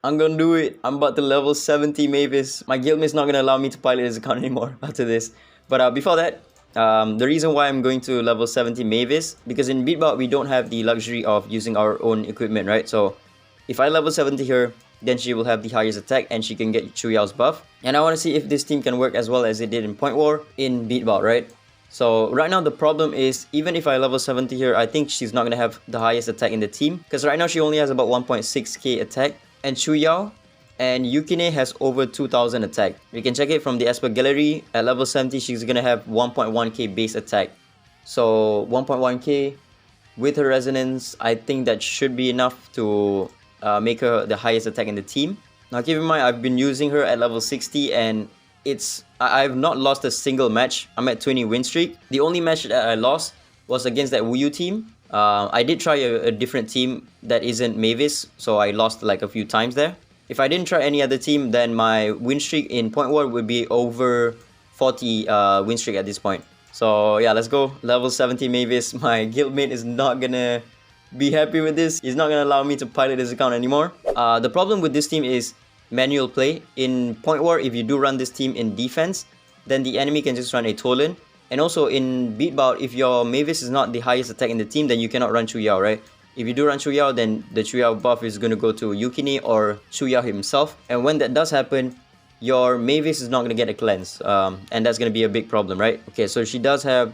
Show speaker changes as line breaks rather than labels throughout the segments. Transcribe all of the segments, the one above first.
I'm gonna do it. I'm about to level 70 Mavis. My guildmate's not gonna allow me to pilot his account anymore after this. But before that, the reason why I'm going to level 70 Mavis, because in Beatbot we don't have the luxury of using our own equipment, right? So if I level 70 her, then she will have the highest attack and she can get Chu Yao's buff. And I want to see if this team can work as well as it did in Point War in Beatbot, right? So right now the problem is, even if I level 70 here, I think she's not going to have the highest attack in the team. Because right now she only has about 1.6k attack. And Chu Yao and Yukine has over 2000 attack. You can check it from the expert gallery. At level 70, she's going to have 1.1k base attack. So 1.1k with her resonance, I think that should be enough to make her the highest attack in the team. Now keep in mind, I've been using her at level 60 and I've not lost a single match. I'm at 20 win streak. The only match that I lost was against that Wuyu team. I did try a different team that isn't Mavis, so I lost like a few times there. If I didn't try any other team, then my win streak in Point War would be over 40 win streak at this point. So yeah, let's go. Level 70 Mavis. My guildmate is not gonna be happy with this. He's not gonna allow me to pilot his account anymore. The problem with this team is manual play. In Point War, if you do run this team in defense, then the enemy can just run a Tolan. And also in Beatbout, if your Mavis is not the highest attack in the team, then you cannot run Chu Yao, right? If you do run Chu Yao, then the Chu Yao buff is going to go to Yukine or Chu Yao himself. And when that does happen, your Mavis is not going to get a cleanse. And that's going to be a big problem, right? Okay, so she does have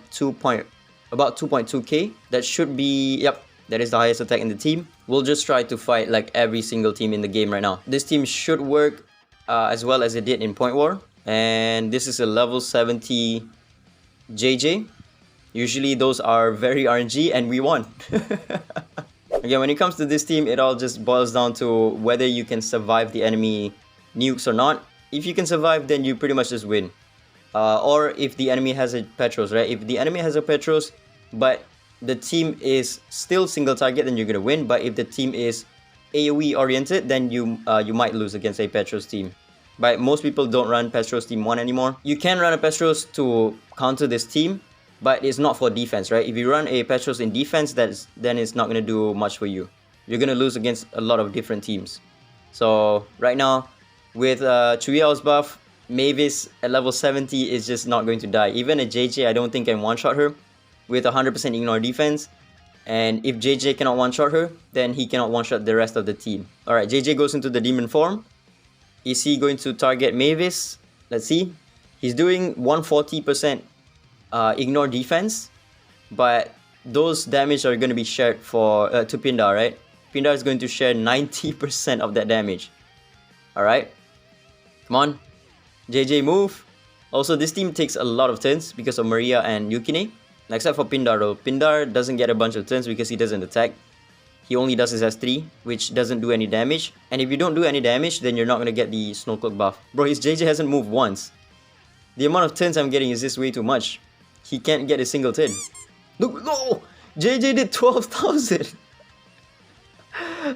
about 2.2k. That should be, yep, that is the highest attack in the team. We'll just try to fight like every single team in the game right now. This team should work as well as it did in Point War. And this is a level 70 JJ. Usually those are very RNG and we won. Again, when it comes to this team, it all just boils down to whether you can survive the enemy nukes or not. If you can survive, then you pretty much just win. Or if the enemy has a Petros, right? If the enemy has a Petros, but the team is still single target, then you're gonna win. But if the team is AoE oriented, then you might lose against a Petros team. But most people don't run Petros Team 1 anymore. You can run a Petros to counter this team, but it's not for defense, right? If you run a Petros in defense, then it's not going to do much for you. You're going to lose against a lot of different teams. So right now, with Chu Yao's buff, Mavis at level 70 is just not going to die. Even a JJ, I don't think can one-shot her with 100% ignore defense. And if JJ cannot one-shot her, then he cannot one-shot the rest of the team. Alright, JJ goes into the demon form. Is he going to target Mavis? Let's see. He's doing 140% ignore defense, but those damage are going to be shared to Pindar, right? Pindar is going to share 90% of that damage. Alright. Come on. JJ move. Also, this team takes a lot of turns because of Maria and Yukine. Except for Pindar though. Pindar doesn't get a bunch of turns because he doesn't attack. He only does his S3, which doesn't do any damage. And if you don't do any damage, then you're not going to get the Snowcloak buff. Bro, his JJ hasn't moved once. The amount of turns I'm getting is just way too much. He can't get a single turn. Look, no! JJ did 12,000!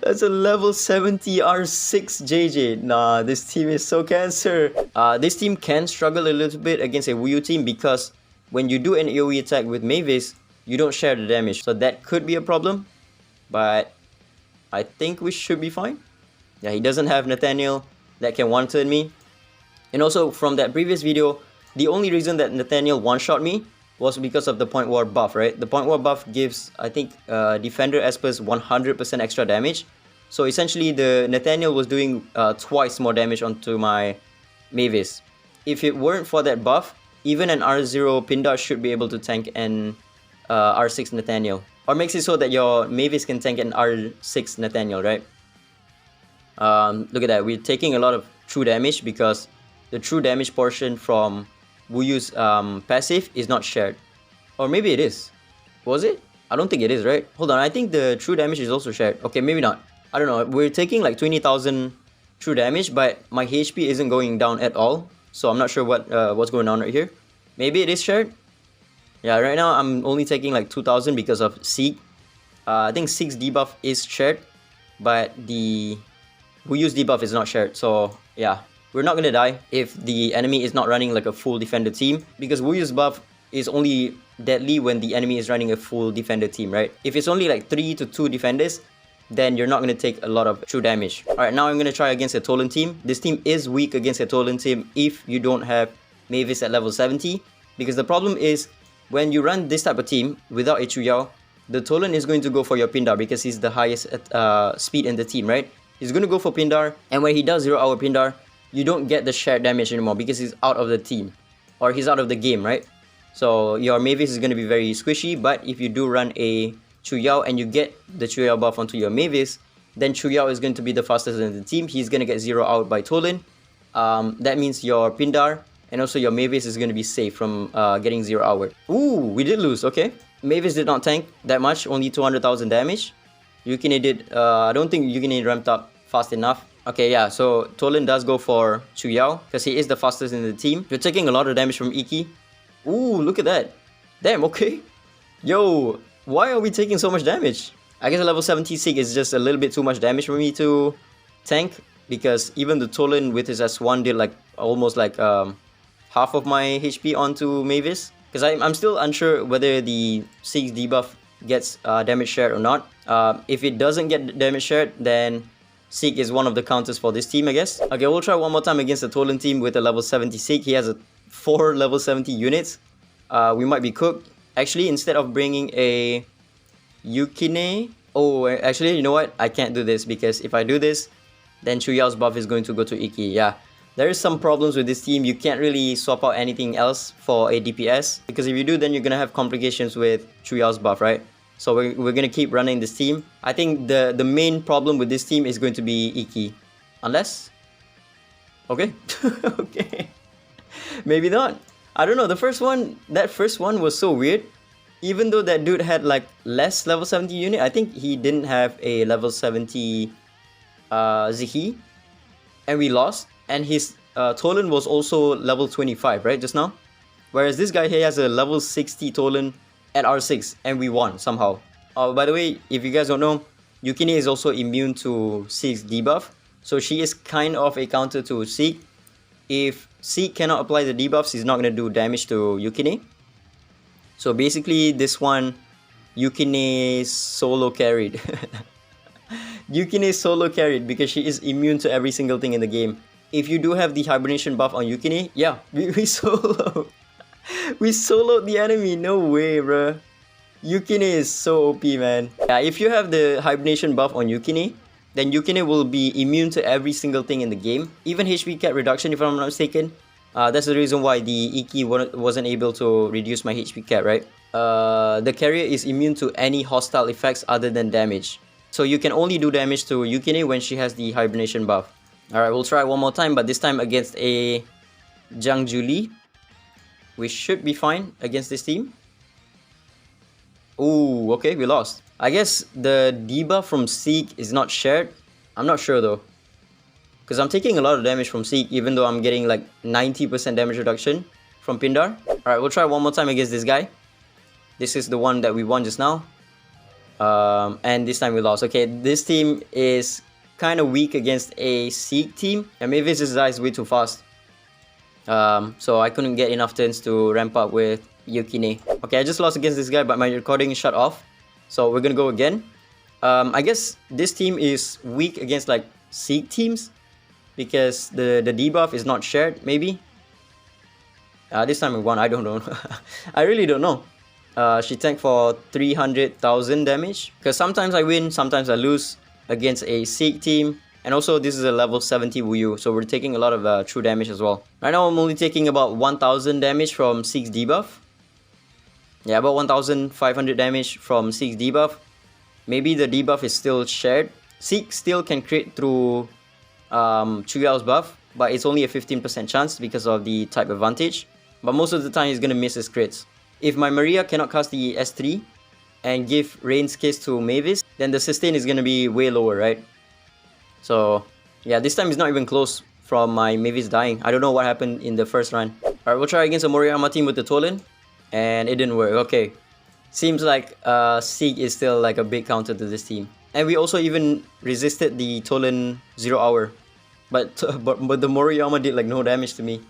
That's a level 70 R6 JJ. Nah, this team is so cancer. This team can struggle a little bit against a Wuyu team because when you do an AoE attack with Mavis, you don't share the damage. So that could be a problem. But I think we should be fine. Yeah, he doesn't have Nathaniel that can one-turn me. And also, from that previous video, the only reason that Nathaniel one-shot me was because of the Point War buff, right? The Point War buff gives, I think, Defender Espers 100% extra damage. So essentially, the Nathaniel was doing twice more damage onto my Mavis. If it weren't for that buff, even an R0 Pindar should be able to tank an R6 Nathaniel. Or makes it so that your Mavis can tank an R6 Nathaniel, right? Look at that. We're taking a lot of true damage because the true damage portion from Wuyu's passive is not shared. Or maybe it is. Was it? I don't think it is, right? Hold on. I think the true damage is also shared. Okay, maybe not. I don't know. We're taking like 20,000 true damage, but my HP isn't going down at all. So I'm not sure what's going on right here. Maybe it is shared. Yeah, right now I'm only taking like 2,000 because of Seek. I think Seek's debuff is shared, but the Wuyu's debuff is not shared. So yeah, we're not gonna die if the enemy is not running like a full defender team, because Wuyu's buff is only deadly when the enemy is running a full defender team, right? If it's only like 3 to 2 defenders, then you're not going to take a lot of true damage. Alright, now I'm going to try against a Tolan team. This team is weak against a Tolan team if you don't have Mavis at level 70. Because the problem is, when you run this type of team without a Chuyao, the Tolan is going to go for your Pindar because he's the highest speed in the team, right? He's going to go for Pindar, and when he does 0 hour Pindar, you don't get the shared damage anymore because he's out of the team. Or he's out of the game, right? So your Mavis is going to be very squishy, but if you do run a Chuyao and you get the Chuyao buff onto your Mavis, then Chuyao is going to be the fastest in the team. He's going to get 0 out by Tolan. That means your Pindar and also your Mavis is going to be safe from getting 0 hour. Ooh, we did lose, okay. Mavis did not tank that much, only 200,000 damage. Yukine did, I don't think Yukine ramped up fast enough. Okay, yeah, so Tolan does go for Chuyao because he is the fastest in the team. You're taking a lot of damage from Iki. Ooh, look at that. Damn, okay. Yo, why are we taking so much damage? I guess a level 70 Sig is just a little bit too much damage for me to tank, because even the Tolan with his S1 did like almost like half of my HP onto Mavis. Because I'm still unsure whether the Sig's debuff gets damage shared or not. If it doesn't get damage shared, then Sig is one of the counters for this team, I guess. Okay, we'll try one more time against the Tolan team with a level 70 Sig. He has 4 level 70 units. We might be cooked. Actually, instead of bringing a Yukine... Oh, actually, you know what? I can't do this because if I do this, then Chuyao's buff is going to go to Iki. Yeah, there is some problems with this team. You can't really swap out anything else for a DPS, because if you do, then you're going to have complications with Chuyao's buff, right? So we're going to keep running this team. I think the main problem with this team is going to be Iki. Unless... Okay. Okay. Maybe not. I don't know. That first one was so weird. Even though that dude had like less level 70 unit, I think he didn't have a level 70 Zihi. And we lost. And his Tolan was also level 25, right, just now? Whereas this guy here has a level 60 Tolan at R6, and we won somehow. By the way, if you guys don't know, Yukine is also immune to Sig's debuff. So she is kind of a counter to Sig. If Sig cannot apply the debuffs, he's not going to do damage to Yukine. So basically, this one, Yukine solo carried. Yukine solo carried because she is immune to every single thing in the game. If you do have the hibernation buff on Yukine, yeah, we solo. We soloed the enemy. No way, bruh. Yukine is so OP, man. Yeah, if you have the hibernation buff on Yukine, then Yukine will be immune to every single thing in the game. Even HP cap reduction, if I'm not mistaken. That's the reason why the Iki wasn't able to reduce my HP cap, right? The carrier is immune to any hostile effects other than damage. So you can only do damage to Yukine when she has the hibernation buff. Alright, we'll try one more time, but this time against a Jiangju. We should be fine against this team. Ooh, okay, we lost. I guess the debuff from Sig is not shared. I'm not sure though. Because I'm taking a lot of damage from Sig, even though I'm getting like 90% damage reduction from Pindar. Alright, we'll try one more time against this guy. This is the one that we won just now. And this time we lost. Okay, this team is kind of weak against a Sig team. And Mavis is way too fast. So I couldn't get enough turns to ramp up with Yukine. Okay, I just lost against this guy, but my recording is shut off. So we're gonna go again. I guess this team is weak against like Sig teams, because the debuff is not shared, maybe. This time we won, I don't know. I really don't know. She tanked for 300,000 damage. Because sometimes I win, sometimes I lose against a Sig team. And also this is a level 70 Wuyu, so we're taking a lot of true damage as well. Right now I'm only taking about 1000 damage from Sig's debuff. Yeah, about 1500 damage from Sig's debuff. Maybe the debuff is still shared. Sig still can crit through Chuyao's buff, but it's only a 15% chance because of the type advantage. But most of the time he's gonna miss his crits. If my Maria cannot cast the S3 and give Rain's Kiss to Mavis, then the sustain is gonna be way lower, right? So yeah, this time it's not even close from my Mavis dying. I don't know what happened in the first run. Alright, we'll try against a Moriyama team with the Tolan. And it didn't work. Okay. Seems like Sig is still like a big counter to this team. And we also even resisted the Tolan 0 hour. But the Moriyama did like no damage to me.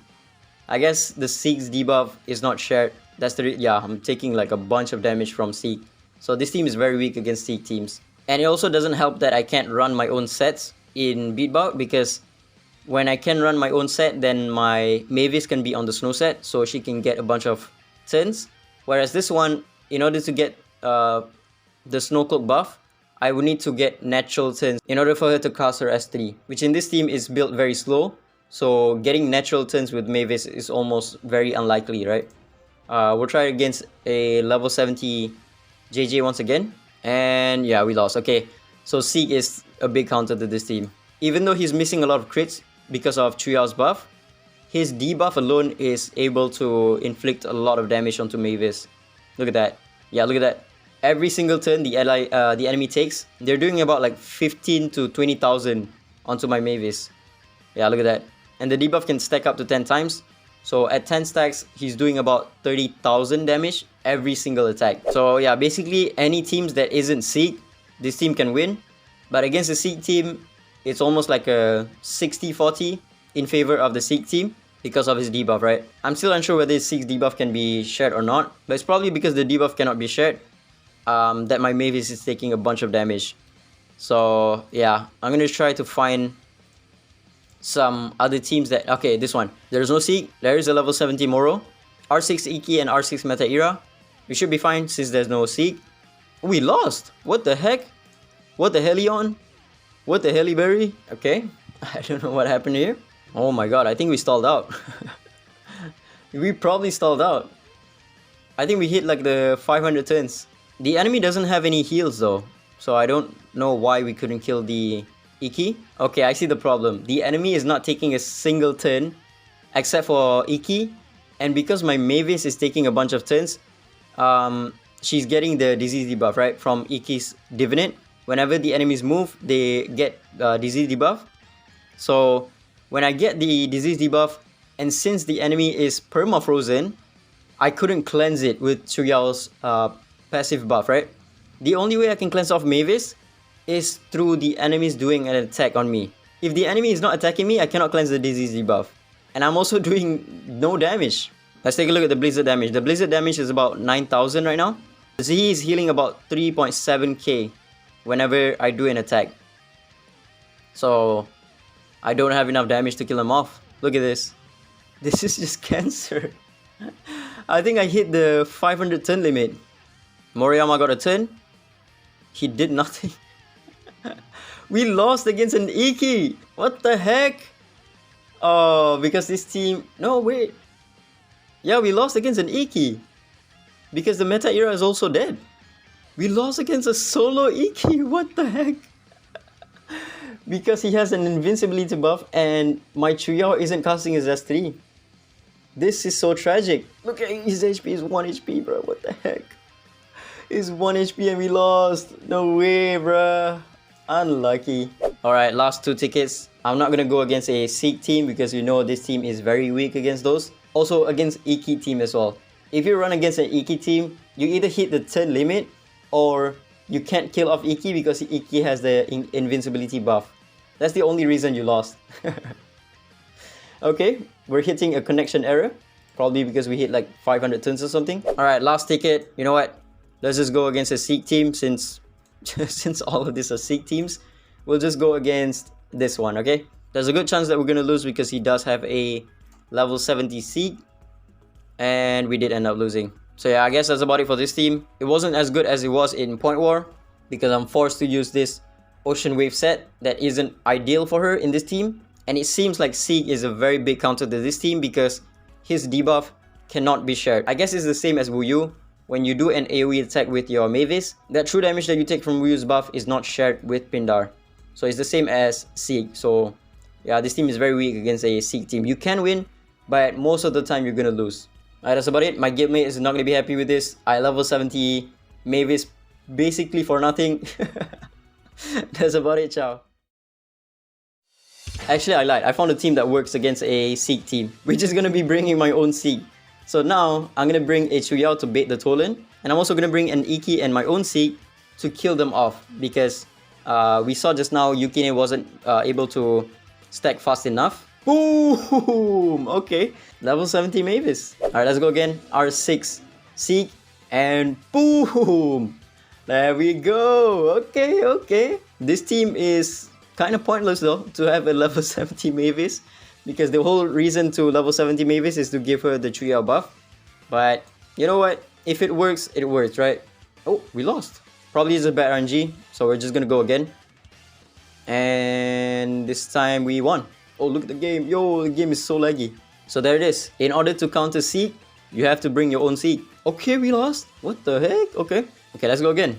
I guess the Sig's debuff is not shared. That's the yeah, I'm taking like a bunch of damage from Sig. So this team is very weak against Sig teams. And it also doesn't help that I can't run my own sets in Beatbout, because when I can run my own set, then my Mavis can be on the snow set, so she can get a bunch of turns. Whereas this one, in order to get the snow cloak buff, I would need to get natural turns in order for her to cast her S3, which in this team is built very slow. So getting natural turns with Mavis is almost very unlikely, right? We'll try against a level 70 JJ once again. And yeah, we lost. Okay, so Ggez is a big counter to this team. Even though he's missing a lot of crits because of Triao's buff, his debuff alone is able to inflict a lot of damage onto Mavis. Look at that. Yeah, look at that. Every single turn the enemy takes, they're doing about like 15 to 20,000 onto my Mavis. Yeah, look at that. And the debuff can stack up to 10 times. So at 10 stacks, he's doing about 30,000 damage every single attack. So yeah, basically any teams that isn't Ggez, this team can win. But against the Ggez team, it's almost like a 60-40 in favor of the Ggez team because of his debuff, right? I'm still unsure whether his Ggez debuff can be shared or not. But it's probably because the debuff cannot be shared that my Mavis is taking a bunch of damage. So yeah, I'm gonna try to find some other teams that... Okay, this one. There's no Ggez. There is a level 70 Moro. R6 Iki and R6 Meta Era. We should be fine since there's no Ggez. We lost! What the heck? What the Helion? What the Heliberry? Okay. I don't know what happened here. Oh my god, I think we stalled out. We probably stalled out. I think we hit like the 500 turns. The enemy doesn't have any heals though. So I don't know why we couldn't kill the Iki. Okay, I see the problem. The enemy is not taking a single turn except for Iki. And because my Mavis is taking a bunch of turns, she's getting the disease debuff, right? From Iki's Divinate. Whenever the enemies move, they get disease debuff. So when I get the disease debuff, and since the enemy is perma-frozen, I couldn't cleanse it with Triao's passive buff, right? The only way I can cleanse off Mavis is through the enemies doing an attack on me. If the enemy is not attacking me, I cannot cleanse the disease debuff. And I'm also doing no damage. Let's take a look at the blizzard damage. The blizzard damage is about 9,000 right now. Z is healing about 3.7k whenever I do an attack. So I don't have enough damage to kill him off. Look at this. This is just cancer. I think I hit the 500 turn limit. Moriyama got a turn. He did nothing. We lost against an Iki. What the heck? Oh, because this team... No, wait. Yeah, we lost against an Iki. Because the Meta Era is also dead. We lost against a solo Iki. What the heck? Because he has an invincibility buff and my Triao isn't casting his S3. This is so tragic. Look at his HP is 1 HP, bro. What the heck? It's 1 HP and we lost. No way, bro. Unlucky. Alright, last 2 tickets. I'm not gonna go against a Ggez team because you know this team is very weak against those. Also against Iki team as well. If you run against an Iki team, you either hit the turn limit or you can't kill off Iki because Iki has the invincibility buff. That's the only reason you lost. Okay, we're hitting a connection error. Probably because we hit like 500 turns or something. Alright, last ticket. You know what? Let's just go against a Ggez team since since all of these are Ggez teams. We'll just go against this one, okay? There's a good chance that we're gonna lose because he does have a level 70 Ggez. And we did end up losing. So yeah, I guess that's about it for this team. It wasn't as good as it was in Point War because I'm forced to use this Ocean Wave set that isn't ideal for her in this team. And it seems like Ggez is a very big counter to this team because his debuff cannot be shared. I guess it's the same as Wu Yu. When you do an AoE attack with your Mavis, that true damage that you take from Wu Yu's buff is not shared with Pindar. So it's the same as Ggez. So yeah, this team is very weak against a Ggez team. You can win, but most of the time you're gonna lose. Alright, that's about it. My guildmate is not gonna be happy with this. I level 70 Mavis basically for nothing. That's about it, ciao. Actually, I lied. I found a team that works against a Ggez team. We're just gonna be bringing my own Ggez. So now, I'm gonna bring a Chuyao to bait the Tolan. And I'm also gonna bring an Iki and my own Ggez to kill them off. Because we saw just now Yukine wasn't able to stack fast enough. Boom! Okay, level 70 Mavis. Alright, let's go again. R6 Ggez and boom! There we go. Okay, okay. This team is kind of pointless though to have a level 70 Mavis, because the whole reason to level 70 Mavis is to give her the 3 buff. But you know what? If it works, right? Oh, we lost. Probably is a bad RNG, so we're just gonna go again. And this time we won. Oh, look at the game. Yo, the game is so laggy. So there it is. In order to counter Seek, you have to bring your own Seek. Okay, we lost. What the heck? Okay. Okay, let's go again.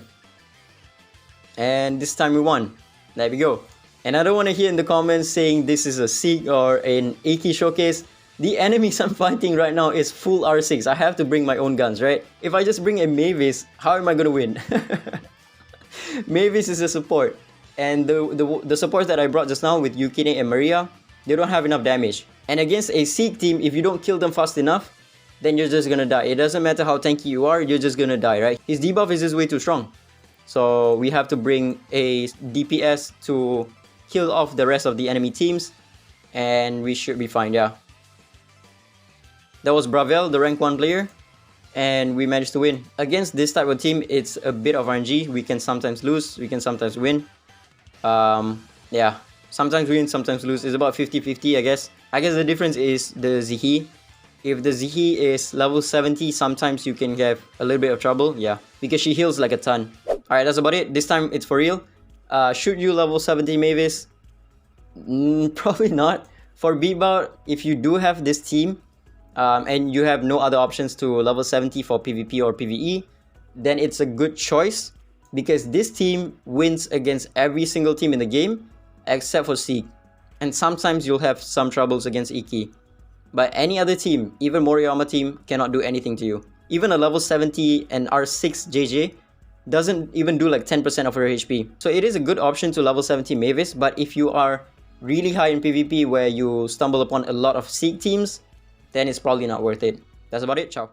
And this time we won. There we go. And I don't want to hear in the comments saying this is a Seek or an Iki showcase. The enemies I'm fighting right now is full R6. I have to bring my own guns, right? If I just bring a Mavis, how am I going to win? Mavis is a support. And the supports that I brought just now with Yukine and Maria, they don't have enough damage. And against a Seek team, if you don't kill them fast enough, then you're just gonna die. It doesn't matter how tanky you are, you're just gonna die, right? His debuff is just way too strong. So we have to bring a DPS to kill off the rest of the enemy teams. And we should be fine, yeah. That was Bravel, the rank 1 player. And we managed to win. Against this type of team, it's a bit of RNG. We can sometimes lose, we can sometimes win. Yeah, sometimes win, sometimes lose. It's about 50-50, I guess. I guess the difference is the Zihi. If the Zihi is level 70, sometimes you can have a little bit of trouble, yeah. Because she heals like a ton. Alright, that's about it. This time it's for real. Should you level 70 Mavis? Probably not. For B-Bout, if you do have this team, and you have no other options to level 70 for PvP or PvE, then it's a good choice, because this team wins against every single team in the game except for Seek. And sometimes you'll have some troubles against Iki. But any other team, even Moriyama team, cannot do anything to you. Even a level 70 and R6 JJ doesn't even do like 10% of her HP. So it is a good option to level 70 Mavis, but if you are really high in PvP where you stumble upon a lot of Seek teams, then it's probably not worth it. That's about it. Ciao.